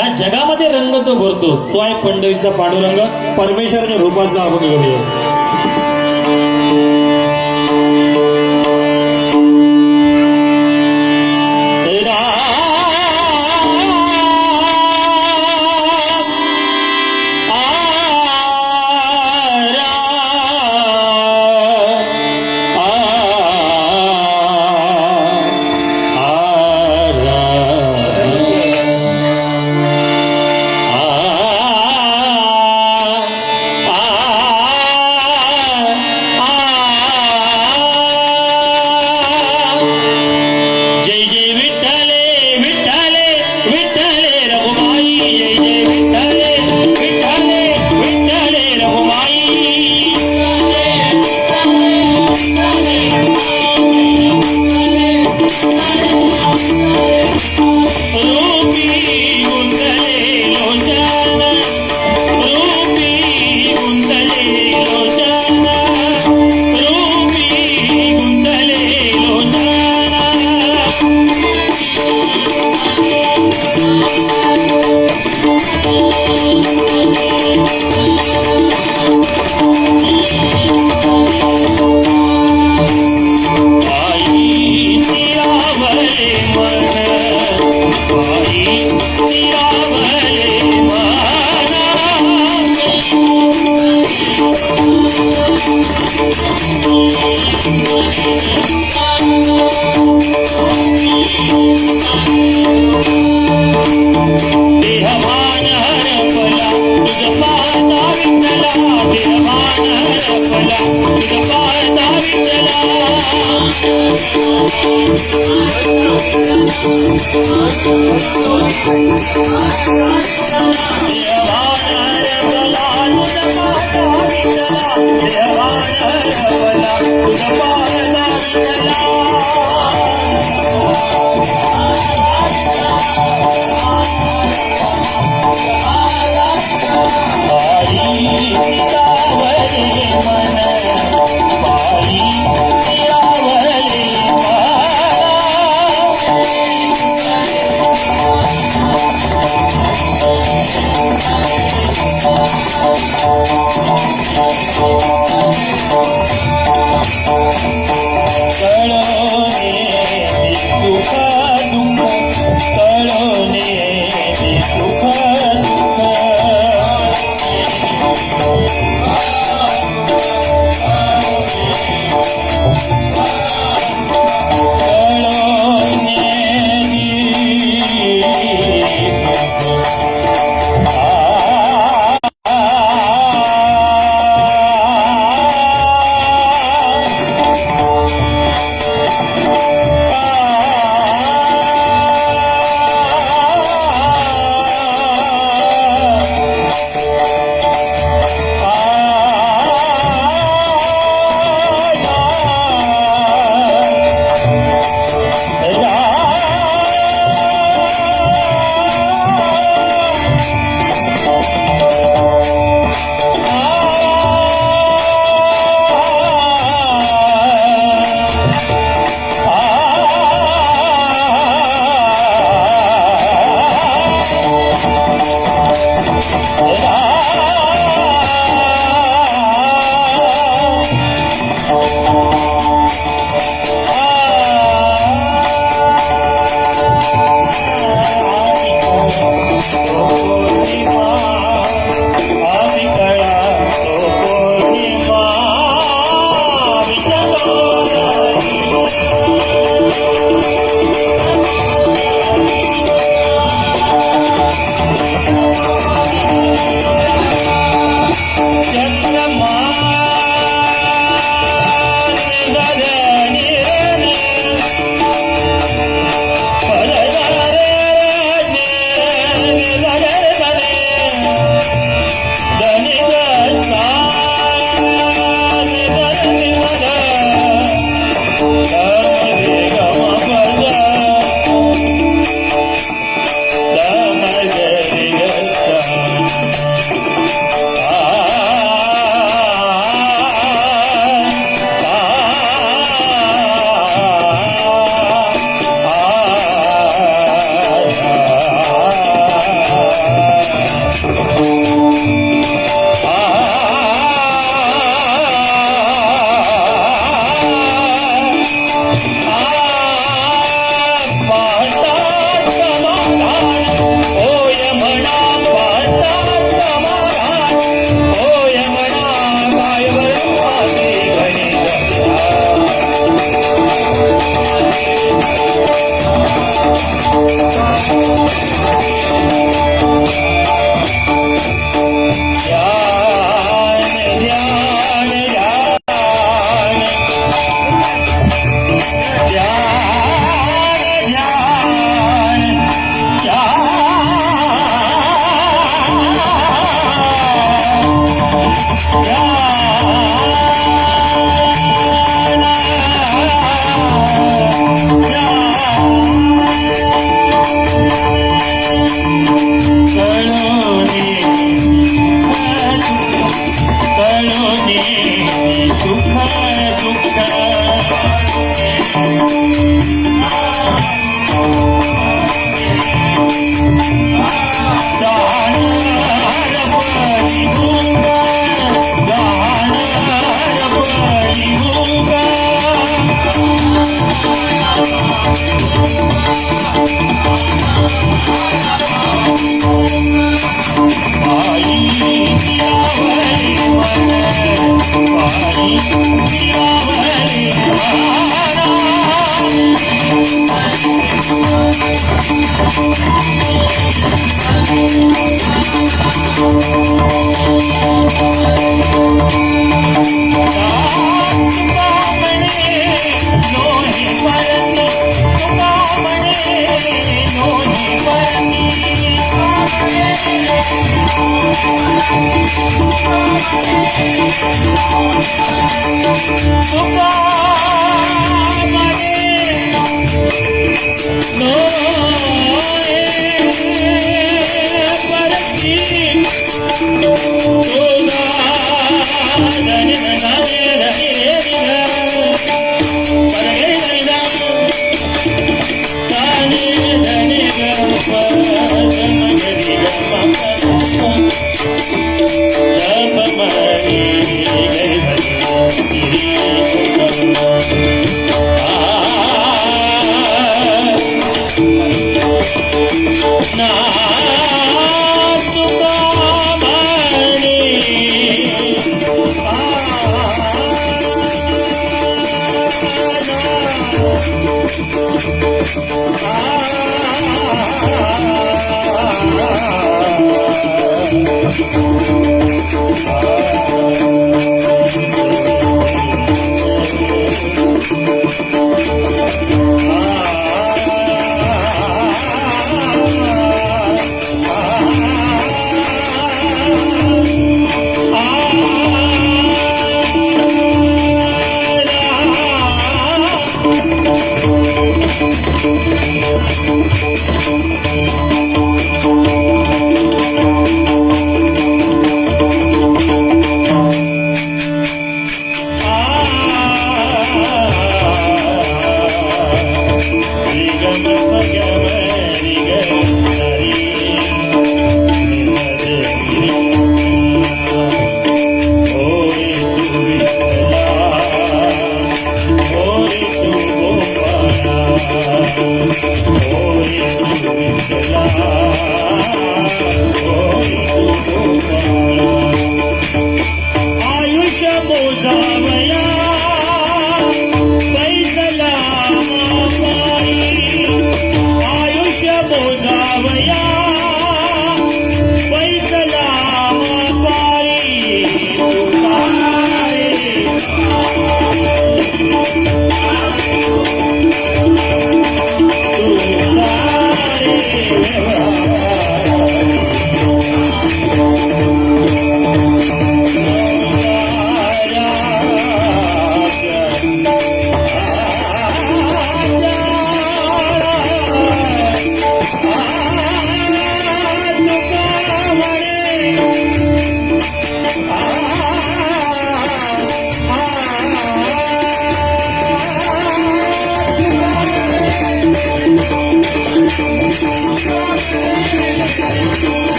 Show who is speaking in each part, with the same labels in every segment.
Speaker 1: या जगामध्ये रंग जो भरतो तो आहे पंढरीचा पांडुरंग, परमेश्वराच्या रूपाचा आपण घेऊया.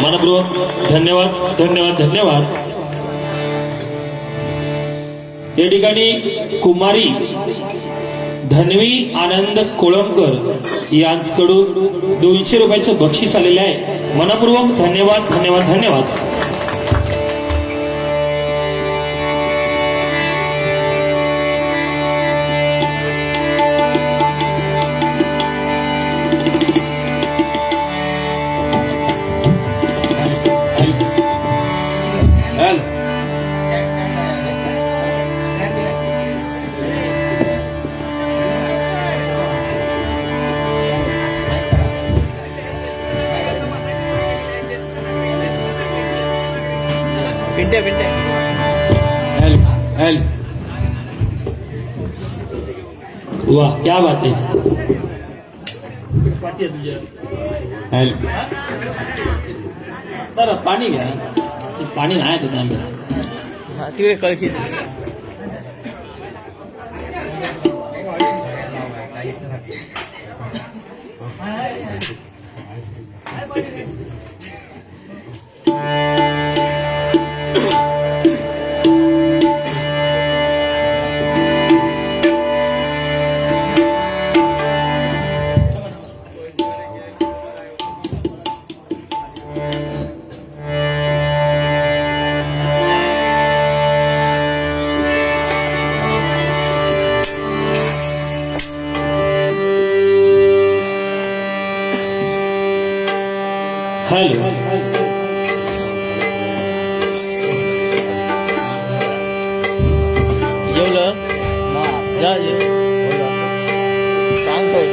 Speaker 1: मनपूर्वक धन्यवाद. धन्यवाद धन्यवाद धन्यवाद. या ठिकाणी कुमारी धन्वी आनंद कोळंबकर यांच्याकडून 200 रुपयाचं बक्षीस आलेलं आहे. मनपूर्वक धन्यवाद धन्यवाद धन्यवाद. वाह क्या बात है. तर पाणी घ्या. पाणी नाही येत आंब्याला
Speaker 2: तिकडे कळशी.
Speaker 1: हॅलो.
Speaker 2: जेवलं जा सांगतोय.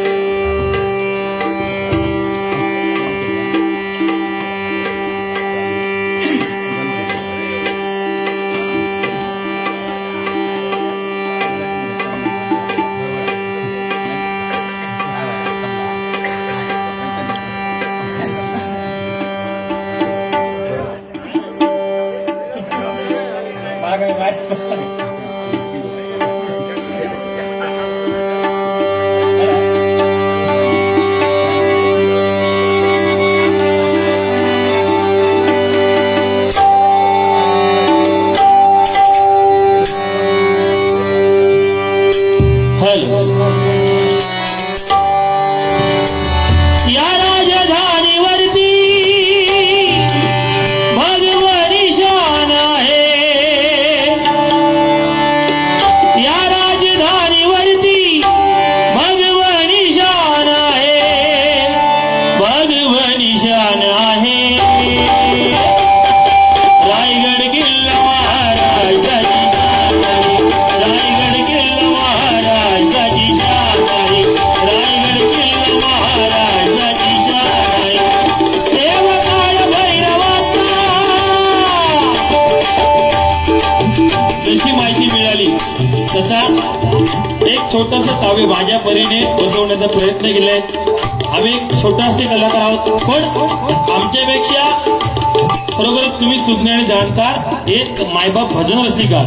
Speaker 1: या राजधानीवरती भगवानी शान आहे. या राजधानीवरती भगवानी शान आहे. भगवानी शान आहे. रायगड किल्ला महाराजाची शान आहे. रायगड किल्ला महाराजाची शान आहे. रायगड किल्ला महाराजाची शान आहे. देवकाळ भैरवाचा जशी माहिती मिळाली तसा एक छोटस काव्य माझ्या परीने बसवण्याचा प्रयत्न केलाय. आम्ही एक छोटासे कलाकार आहोत, पण आमच्यापेक्षा खरोखर तुम्ही सुज्ञ आणि जाणकार एक मायबाप भजन रसिका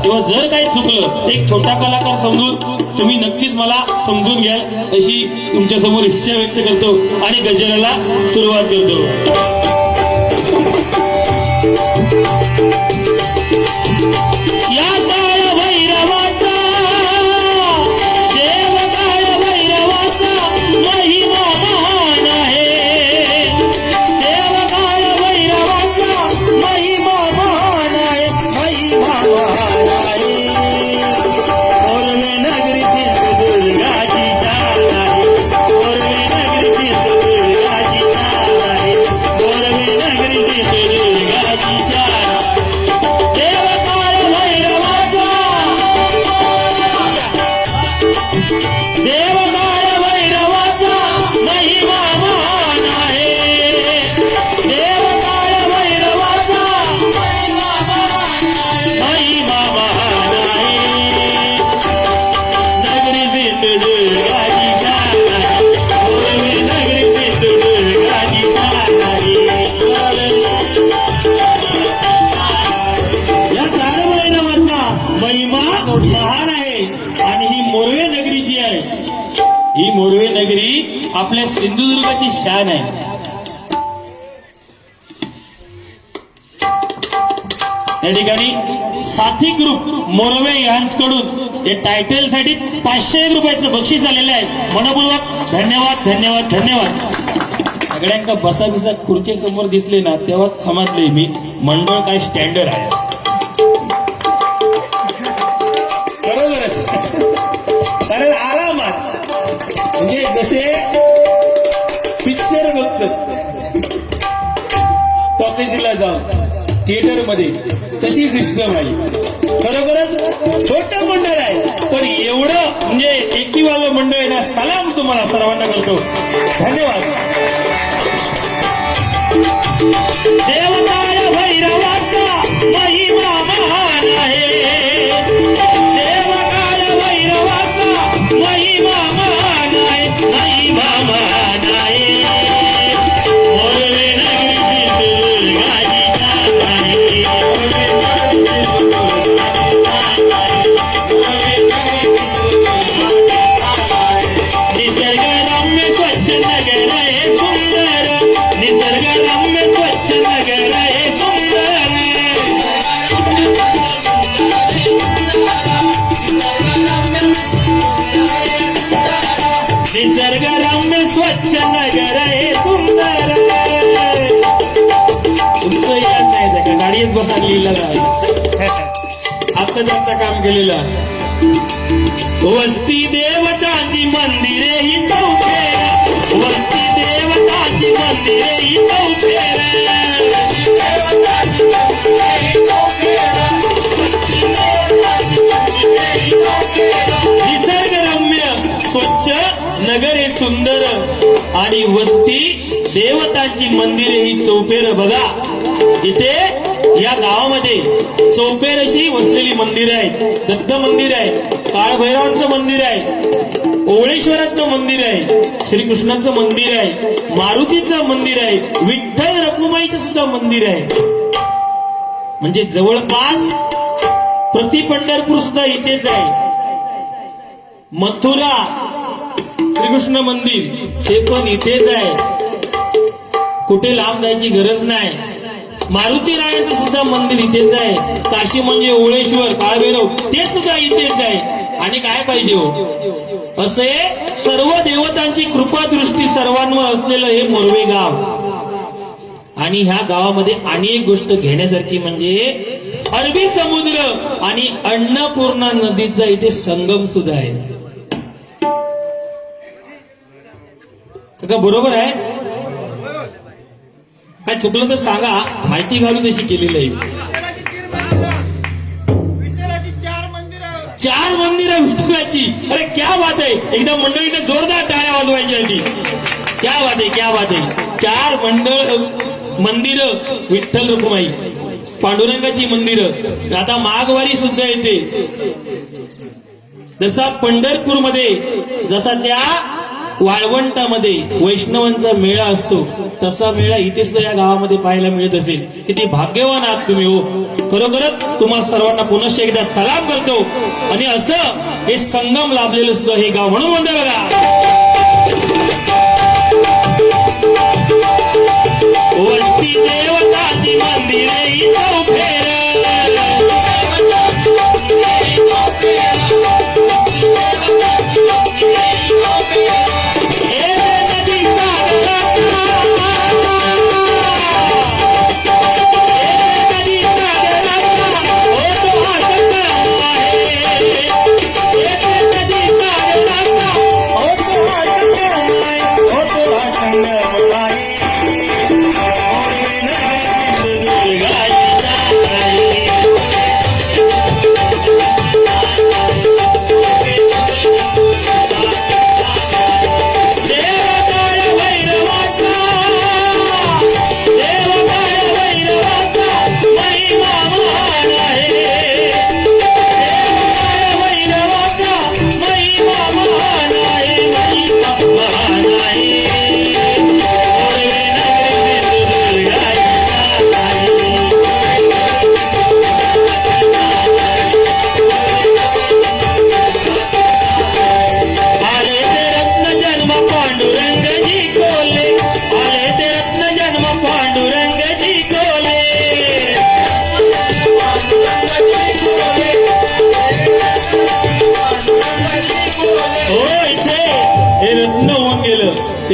Speaker 1: किंवा जर काही चुकलं एक छोटा कलाकार समजून तुम्ही नक्कीच मला समजून घ्याल अशी तुमच्यासमोर इच्छा व्यक्त करतो आणि गजराला सुरुवात करतो. या काळ भैरवाचा देव काळ भैरवाचा महिमा महान आहे. देव काळ भैरवाचा महिमा महान आहे. महिमा महान आहे. मोरवे नगरी सिंधुदुर्गाची शान आहे. मोरवे नगरी सिंधुदुर्गाची शान आहे. मोरवे नगरी सिंधुदुर्गाची शान आहे. देवकाळ भैरवाचा महिमा महान आहे. देवकाळ भैरवाचा महिमा महान आहे. नगरी सिंधुदुर्गाची शान आहे. नगरी सिंधुदुर्गाची शान आहे. या काळ भैरवाचा महिमा महान आहे आणि ही मोरवे नगरीची आहे. ही मोरवे नगरी आपल्या सिंधुदुर्गाची शान आहे. या ठिकाणी साथी ग्रुप मोरवे यांच्याकडून या टायटल साठी 500 रुपयाचं बक्षीस आलेलं आहे. मनपूर्वक धन्यवाद धन्यवाद धन्यवाद. सगळ्यांका बसा बिसा खुर्ची समोर दिसले ना तेव्हाच समजले मी मंडळ काय स्टँडर्ड आहे. बरोबरच, कारण आरामात म्हणजे जसे पिक्चर बघतात टॉकीजला जाऊन थिएटर मध्ये तशी सिस्टम आहे. खरोखरच छोटं मंडळ आहे पण एवढं म्हणजे एकीवालं मंडळ आहे ना. सलाम तुम्हाला सर्वांना करतो. धन्यवाद. देवताय भैरवाचा महिमा महान आहे. देवताय भैरवाचा महिमा महान आहे. महिमा महान आहे. मोरवे नगरीची दुर्गाची शान आहे. निसर्गरम्य स्वच्छ नगर आहे सुंदर. निसर्गरम्य स्वच्छ नगर आहे सुंदर. निसर्गरम्य स्वच्छ नगर आहे सुंदर. तुमचं याद नाही का गाडीत बसा लिहिलं आता जास्त काम केलेलं. वस्ती देवताची मंदिरे ही चौफेर. वस्ती देवताची मंदिरे ही चौफेर. निसर्गरम्य स्वच्छ नगर हे सुंदर आणि वस्ती देवतांची मंदिरे ही चौफेर. बघा इथे या गावामध्ये चौफेर अशी वसलेली मंदिर आहे. दत्त मंदिर आहे, काळभैरवांचं मंदिर आहे, ओळेश्वराचं मंदिर आहे, श्रीकृष्णाचं मंदिर आहे, मारुतीचं मंदिर आहे, विठ्ठल रखुमाईचं सुद्धा मंदिर आहे. म्हणजे जवळपास प्रति पंढरपूर सुद्धा इथेच आहे. मथुरा श्रीकृष्ण मंदिर ते पण इथेच आहे. कुठे लांब जायची गरज नाही. मारुती रायाचं सुद्धा मंदिर इथेच आहे. काशी म्हणजे ओळेश्वर काळभैरव ते सुद्धा इथेच आहे. आणि काय पाहिजे हो असे सर्व देवतांची कृपा दृष्टी सर्वांवर असलेलं हे मोरवे गाव. आणि ह्या गावामध्ये आणि एक गोष्ट घेण्यासारखी म्हणजे अरबी समुद्र आणि अन्नपूर्णा नदीचा इथे संगम सुद्धा आहे. का बरोबर आहे? काय चुकलं तर सांगा. माहिती घालू तशी केलेली आहे. 4 मंदिर आहे विठ्ठलाची. अरे क्या बात आहे. एकदम मंडळीने जोरदार टाळ्या वाजवायची. क्या बात आहे, क्या बात आहे. 4 मंदिर विठ्ठल रखुमाई, पांडुरंगाची मंदिरं. आता माघवारी सुद्धा येते. जसा पंढरपूरमध्ये जसा त्या वाळवंटामध्ये वैष्णवांचा मेळा असतो तसा मेळा इथे सुद्धा या गावामध्ये पाहायला मिळत असेल. किती भाग्यवान आहात तुम्ही हो. खरोखरच तुम्हाला सर्वांना पुनश्च एकदा सलाम करतो. आणि असं हे संगम लाभलेलं सुद्धा हे गाव म्हणून म्हणतो बघा. वस्ती देवताची मंदिरे ही चौफेर.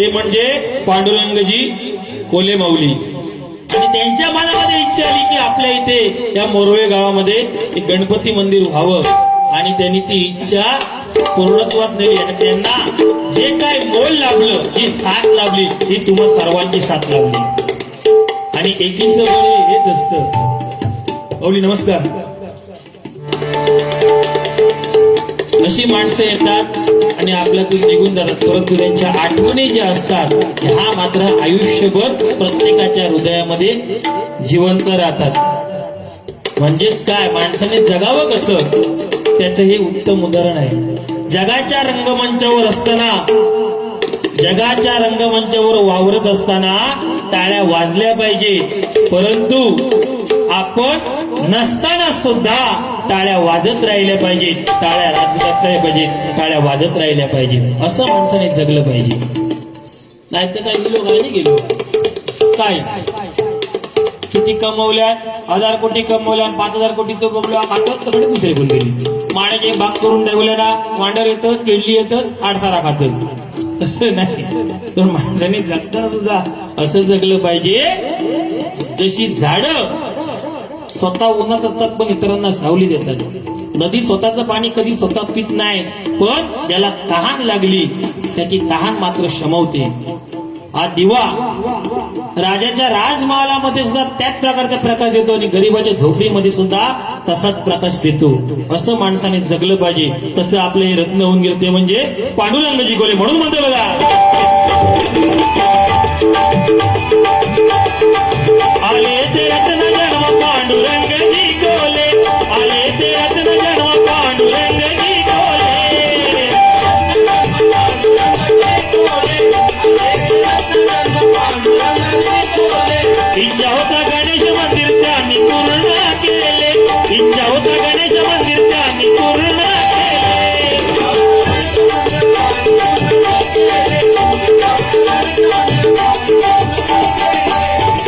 Speaker 1: ते म्हणजे पांडुरंगजी कोले माऊली. आणि त्यांच्या मनामध्ये इच्छा आली की आपल्या इथे या मोरवे गावामध्ये एक गणपती मंदिर व्हावं आणि त्यांनी ती इच्छा पूर्णत्वास नेली. आणि त्यांना जे काय मोल लाभलं, जी साथ लाभली, ही तुम्हा सर्वांची साथ लाभली. आणि एकीचं बळ हेच असतं. माऊली नमस्कार. अशी माणसं येतात आणि आपल्यातून निघून जातात, परंतु त्यांच्या आठवणी ज्या असतात ह्या मात्र आयुष्यभर प्रत्येकाच्या हृदयामध्ये जिवंत राहतात. म्हणजेच काय, माणसाने जगावं कसं त्याचं हे उत्तम उदाहरण आहे. जगाच्या रंगमंचावर असताना, जगाच्या रंगमंचावर वावरत असताना टाळ्या वाजल्या पाहिजे, परंतु आपण नसताना सुद्धा टाळ्या वाजत राहिल्या पाहिजे, टाळ्या राजवत राहिल्या पाहिजे, टाळ्या वाजत राहिल्या पाहिजे. असं माणसाने जगलं पाहिजे. नाहीतर काय गेलो काय नाही गेलो काय, किती कमवल्या, 1000 कोटी कमवल्या, 5000 कोटीचं बघलो खातात तर दुसरे कोण तरी माण्याचे बाग करून ठेवल्या ना, वांडर येतात, केळली येतात, आडसारा खातात. तसं नाही, तर माणसाने जगताना सुद्धा असं जगलं पाहिजे जशी झाडं स्वतः उन्हात असतात पण इतरांना सावली देतात. नदी स्वतःचं पाणी कधी स्वतः पित नाही, पण ज्याला तहान लागली त्याची तहान मात्र शमवते. हा दिवा राजाच्या राजमहालामध्ये सुद्धा त्याच प्रकारचा प्रकाश देतो आणि गरीबाच्या झोपडीमध्ये सुद्धा तसाच प्रकाश देतो. असं माणसाने जगलं पाहिजे. तसं आपले हे रत्न होऊन गेले ते म्हणजे पांडुरंगजी कोले. म्हणून म्हणतो बघा, आले ते रत्न जन्म पांडुरंगजी कोले, आले ते रत्न जन्म पांडुरंगजी कोले. इच्छा होता गणेश मंदिर त्यांनी पूर्ण केले, इच्छा होता गणेश मंदिर त्यांनी पूर्ण केले.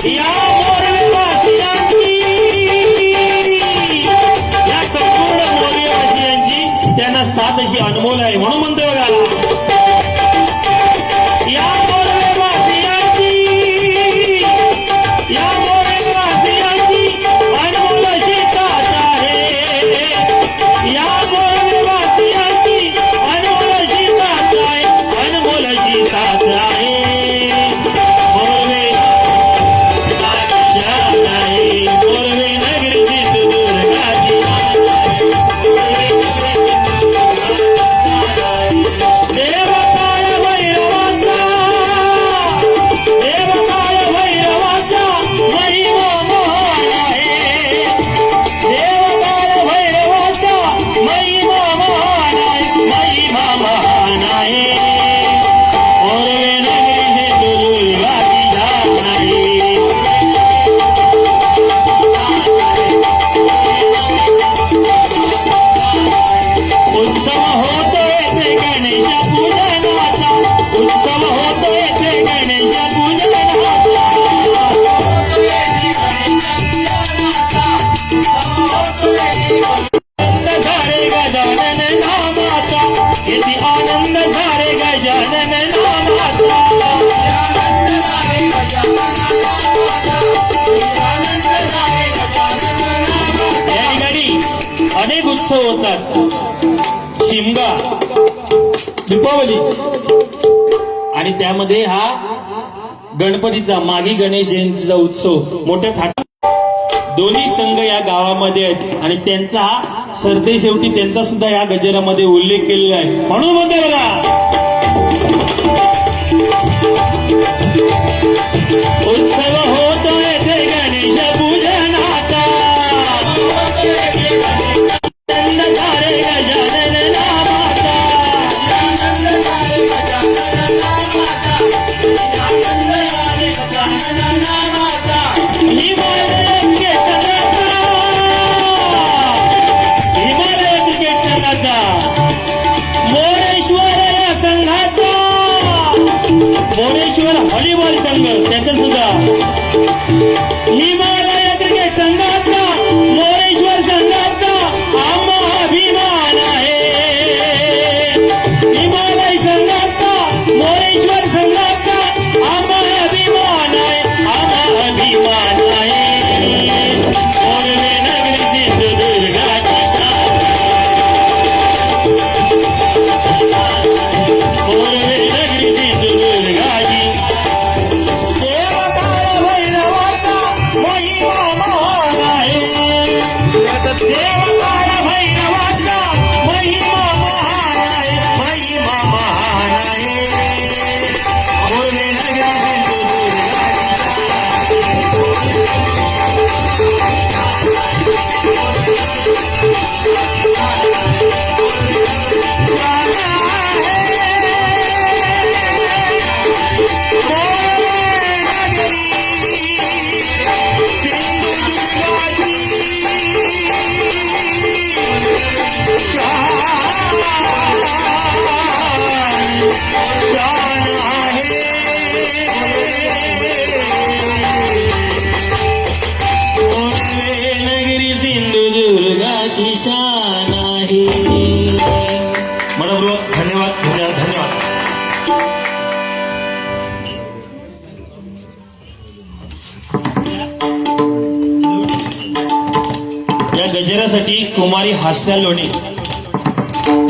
Speaker 1: या मोरवेवासियांची, या संपूर्ण मोरवेवासियांची त्यांना साथ अशी अनमोल आहे. म्हणून म्हणतो बघा, या मोरवेवासियांची, या मोरवेवासियांची अनमोल अशी साथ आहे, या मोरवेवासियांची अनमोल अशी साथ आहे, अनमोल अशी साथ आहे. मोरवे मोरवे नगरीची दुर्गाची देवकाळ भैरवाचा, देवकाळ भैरवाचा महिमा महान आहे, देवकाळ भैरवाचा महिमा महान आहे, महिमा महान आहे. मोरवे नगरीची दुर्गाची जाण आहे. उत्सव होतो येथे गणेश पूजनाचा, उत्सव होतो येथे गणेश पूजनाचा. आनंद झाले गजानन नामाचा, किती आनंद झाले गजानन नामाचा. या ठिकाणी अनेक उत्सव होतात, शिमगा, दीपावली, आणि त्यामध्ये हा गणपतीचा, माघी गणेश जयंतीचा उत्सव मोठ्या थाटात दोन्ही संघ या गावामध्ये आहेत आणि त्यांचा हा सरते शेवटी त्यांचा सुद्धा या गजरामध्ये उल्लेख केलेला आहे. म्हणून म्हणतो बघा, उत्सव होतो येथे गणेश पूजनाचा, आनंद झाले गजानन नामाचा. हिमालय क्रिकेट संघाचा, हिमालय क्रिकेट संघाचा, मोरेश्वर या संघाचा, मोरेश्वर व्हॉलीबॉल संघ त्याचा सुद्धा, हिमालय क्रिकेट संघाचा, मोरेश्वर संघाचा आम्हा अभिमान आहे. हिमालय संघाचा, मोरेश्वर संघाचा
Speaker 3: गजाननाची शान आहे.
Speaker 1: मनपूर्वक धन्यवाद धन्यवाद धन्यवाद. या गजरासाठी कुमारी हास्या लोणे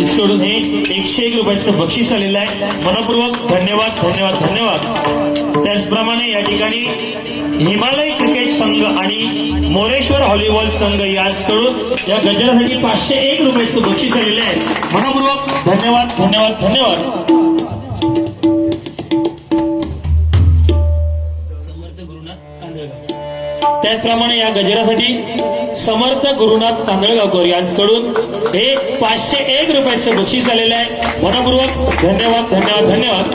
Speaker 1: इसकडून हे 101 रुपयाचं बक्षीस आलेलं आहे. मनपूर्वक धन्यवाद धन्यवाद धन्यवाद. त्याचप्रमाणे या ठिकाणी हिमालय क्रिकेट संघ आणि मोरेश्वर व्हॉलीबॉल संघ यांच्याकडून या गजरासाठी 501 रुपयाचं बक्षीस आलेलं आहे. मनपूर्वक धन्यवाद धन्यवाद धन्यवाद. त्याचप्रमाणे या गजरासाठी समर्थ गुरुनाथ तांदळगावकर यांच्याकडून हे 501 रुपयाचं बक्षीस आलेलं आहे. मनपूर्वक धन्यवाद धन्यवाद धन्यवाद.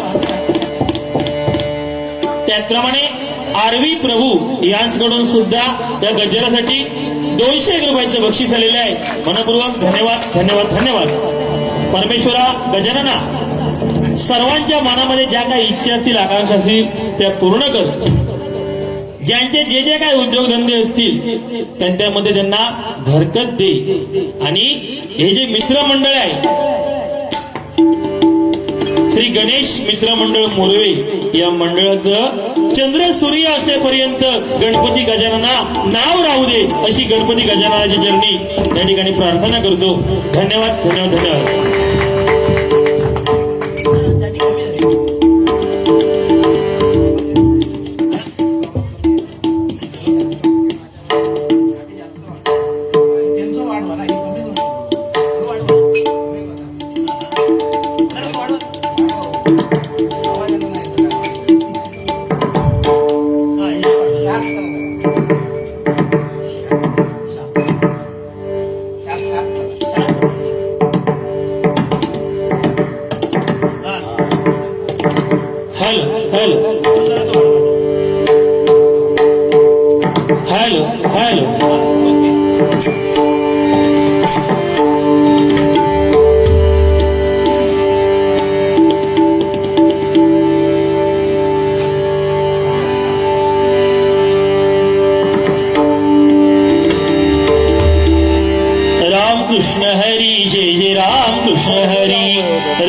Speaker 1: त्याचप्रमाणे आरवी प्रभू यांच्याकडून सुद्धा या गजरासाठी 201 रुपयाचं बक्षीस आलेलं आहे. मनपूर्वक धन्यवाद धन्यवाद धन्यवाद. परमेश्वरा गजानना सर्वांच्या मनामध्ये ज्या काही इच्छा असतील आकांक्षा असतील त्या पूर्ण कर. ज्यांचे जे जे काही उद्योगधंदे असतील त्यांच्यामध्ये त्यांना घरकत दे. आणि हे जे मित्रमंडळ आहे श्री गणेश मित्रमंडळ मोरवे या मंडळाचं चंद्र सूर्य असेपर्यंत गणपती गजानना नाव राहू दे अशी गणपती गजाननाच्या चरणी या ठिकाणी प्रार्थना करतो. धन्यवाद धन्यवाद धन्यवाद. Hello hello hello. Ramkrishna Hari जय जय रामकृष्ण हरी.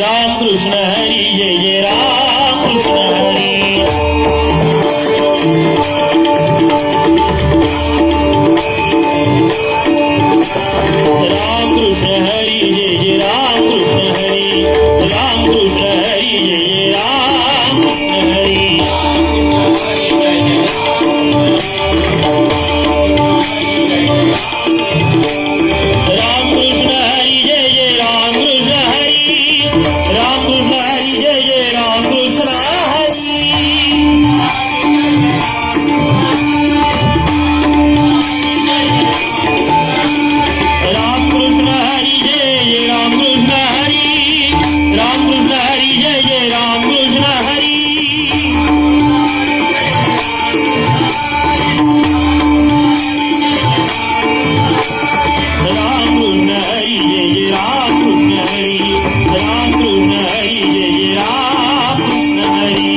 Speaker 1: रामकृष्ण हरी जय जय रामकृष्ण हरी. रामकृष्ण हरी जय जय रामकृष्ण हरी. रामकृष्ण हरी जय जय रामकृष्ण हरी. रामकृष्ण हरी जय जय रामकृष्ण हरी. रामकृष्ण हरी जय जय रामकृष्ण हरी. रामकृष्ण हरी जय जय रामकृष्ण हरी. रामकृष्ण हरी जय जय रामकृष्ण हरी. रामकृष्ण हरी जय जय रामकृष्ण हरी. रामकृष्ण हरी जय जय रामकृष्ण हरी.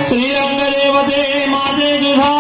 Speaker 1: श्रीरंगदेवते माझे तुझा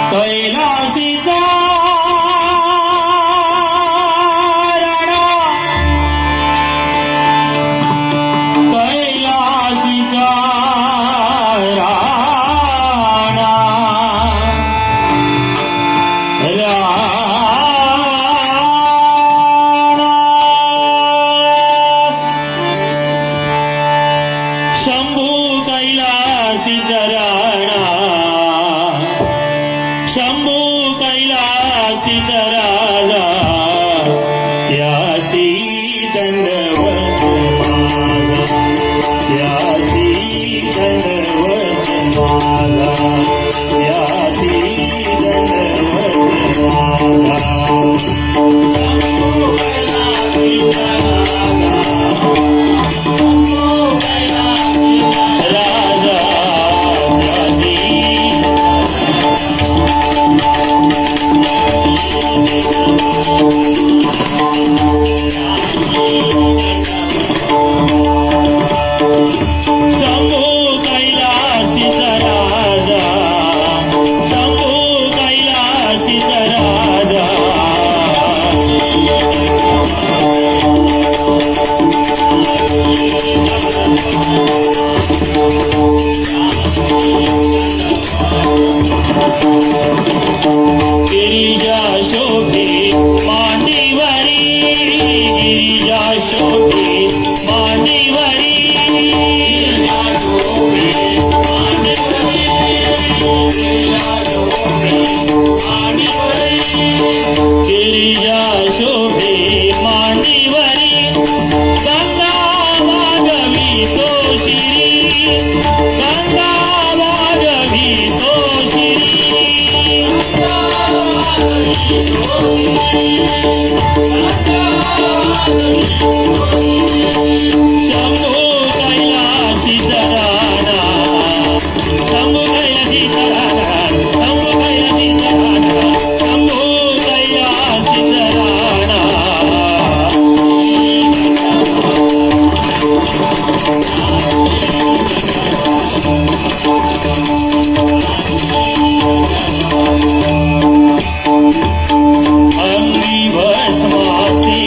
Speaker 1: कैलासीचा राणा कैलासीचा राणा शंभू कैलासीचा राणा शंभू कैलासीचा राजा त्यासी दंडवत माझा त्यासी दंडवत माझा त्यासी दंडवत राजा त्यासी शंभू कैलासीचा राजा शंभू कैलासीचा राजा गिरिजा शोभे मांडीवरी गिरिजा शोभे मांडीवरी गिरिजा शोभे मांडीवरी गंगा माधवी तो शिरी गंगा माधवी तो शंभू कैलासीचा राणा शंभू कैलासीचा राणा शंभू कैलासीचा राणा शंभू कैलासीचा राणा अंगी भस्मासी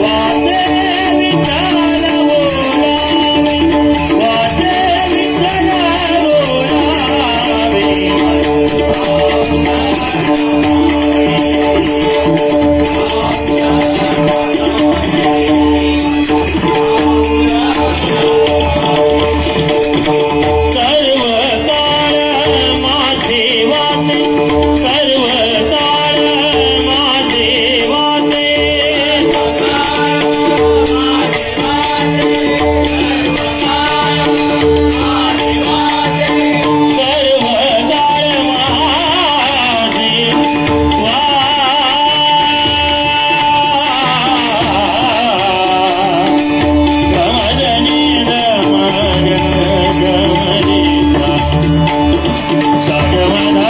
Speaker 1: वाचे विठ्ठल बोलावे, वाचे विठ्ठल बोलावे. सर्व काळ माझे वाचे, सर्व काळ माझे वाचे. सर्व काळ माझे गमजनी गमग गमनिसा सगमना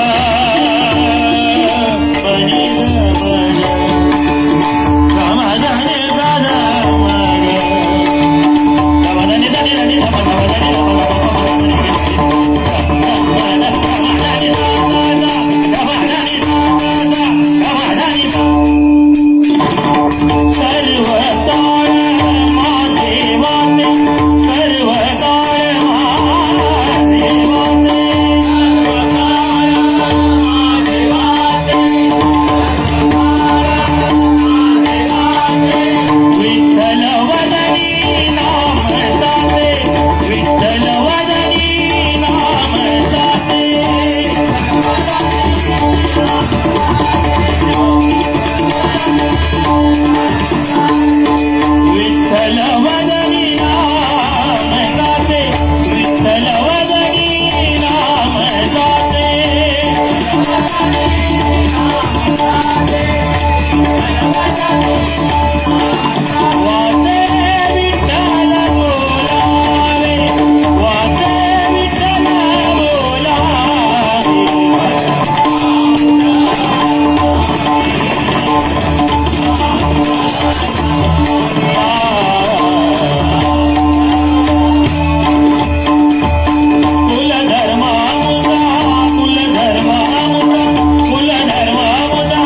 Speaker 1: मनी गमग गमजनी गमग गमजनी गमग सर्व काळ माझे वाचे, सर्व काळ माझे वाचे. विठ्ठल वदनी नाम साचे, विठ्ठल वदनी नाम साचे. विठ्ठल वदनी नाम साचे, विठ्ठल वदनी नाम साचे. वाचे विठ्ठल बोलावे, वाचे विठ्ठल बोलावे. कुलधर्मामुता, कुलधर्मामुता, कुलधर्मामुता,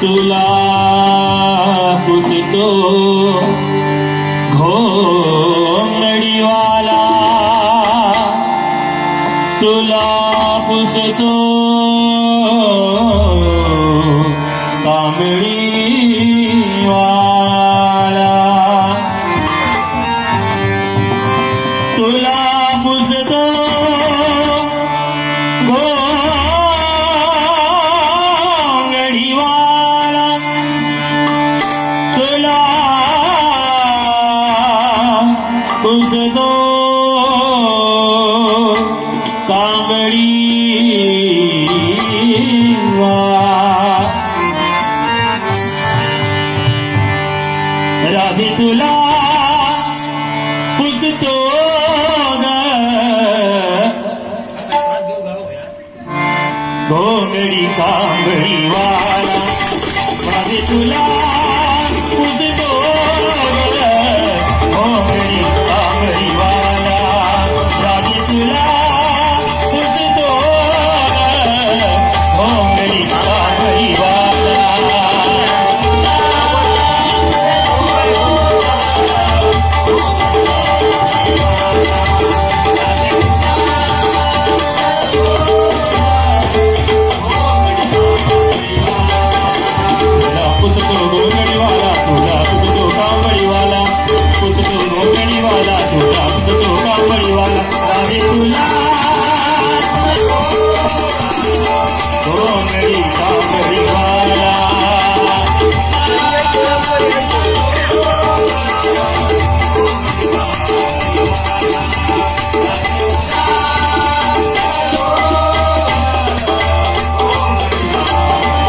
Speaker 1: तुला पुसतो घोंगडीवाला तुला पुसतो कांबळीवाला तुला पुसतो घोंगडीवाला तुला पुसतो राधे तुला पुसतो घोंगडी कांबळीवाला राधे तुला पुसतो घोंगडी कांबळीवाला राधे तुला पुसतो घोंगडी कांबळीवाला पुसतो घोंगडीवाला तुला पुसतो कांबळीवाला पुसतो घोंगडीवाला तुला पुसतो कांबळीवाला राधे तुला घोंगडी कांबळीवाला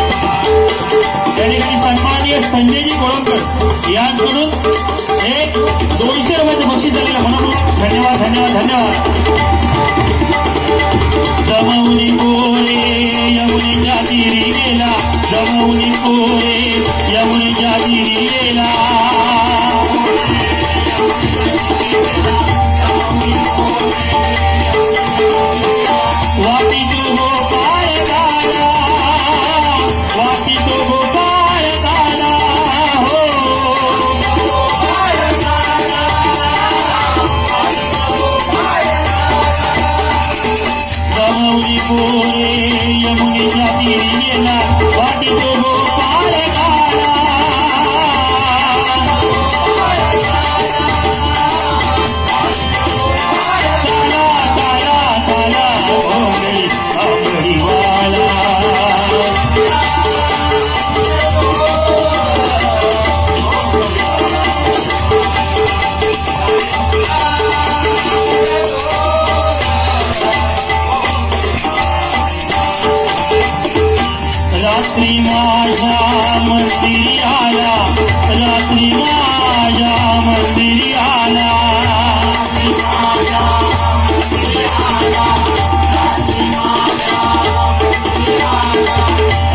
Speaker 1: त्या ठिकाणी सन्माननीय संजयजी गोळंकर यांकडून एक 200 रुपयाचं बक्षीस झालेलं म्हणून धन्यवाद धन्यवाद धन्यवाद जमवणी पोरे यमुनेच्या तीरी गेला जमवणी पोरे यमुनेच्या तीरी गेला वाटी तो गोपाळ काला वाटी तो गोपाळ काला हो जमवणी पोरे यमुनेच्या तीरी गेला वाटी तो गोपाळ काला काला काला काला घोंगडी कांबळीवाला रात्री माझ्या मंदिरी आला रात्री माझ्या मंदिरी आला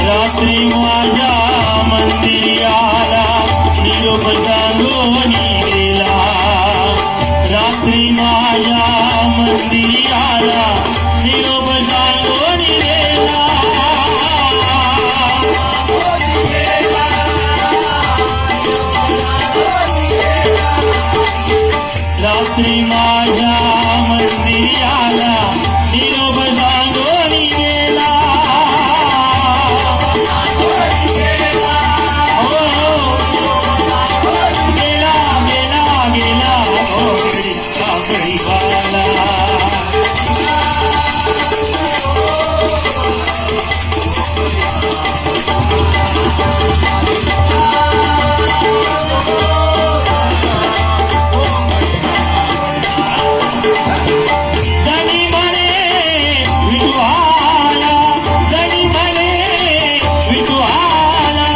Speaker 1: रात्री माझ्या मंदिरी आला निरोप सांगूनी गेला रात्री माझ्या मंदिरी आला निरोप सांगूनी गेला रात्री माझ्या मंदिरी आला निरोप सांगूनी गेला हो गेला गेला गेला घोंगडी कांबळीवाला जणी म्हणे विठुआला जणी म्हणे विठुआला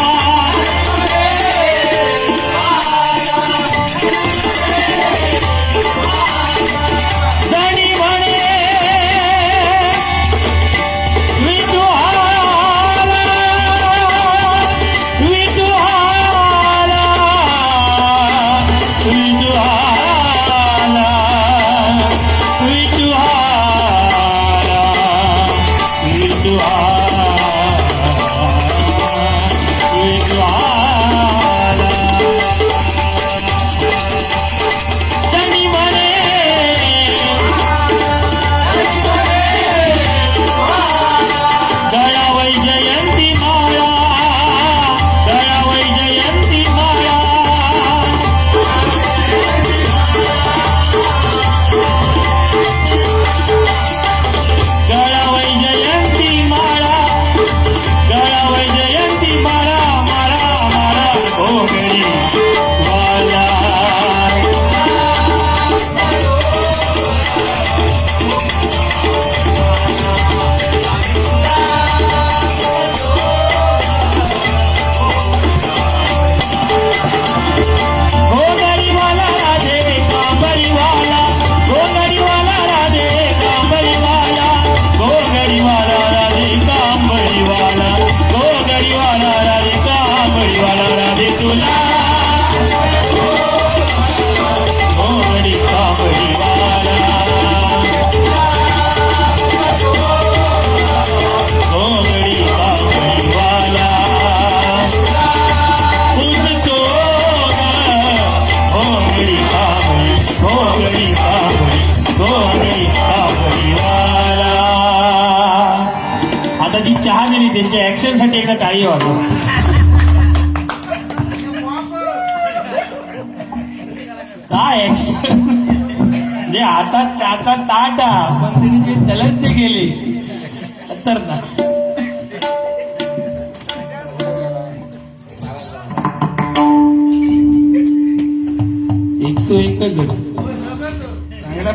Speaker 1: चहा दिली त्यांच्या ऍक्शन साठी एकदा टाळी वाजवा. काय ऍक्शन म्हणजे हातात चहाचा ताटा पण तिने जे त्यालाच ते गेले तर ना. एकशे एकच होत. चांगला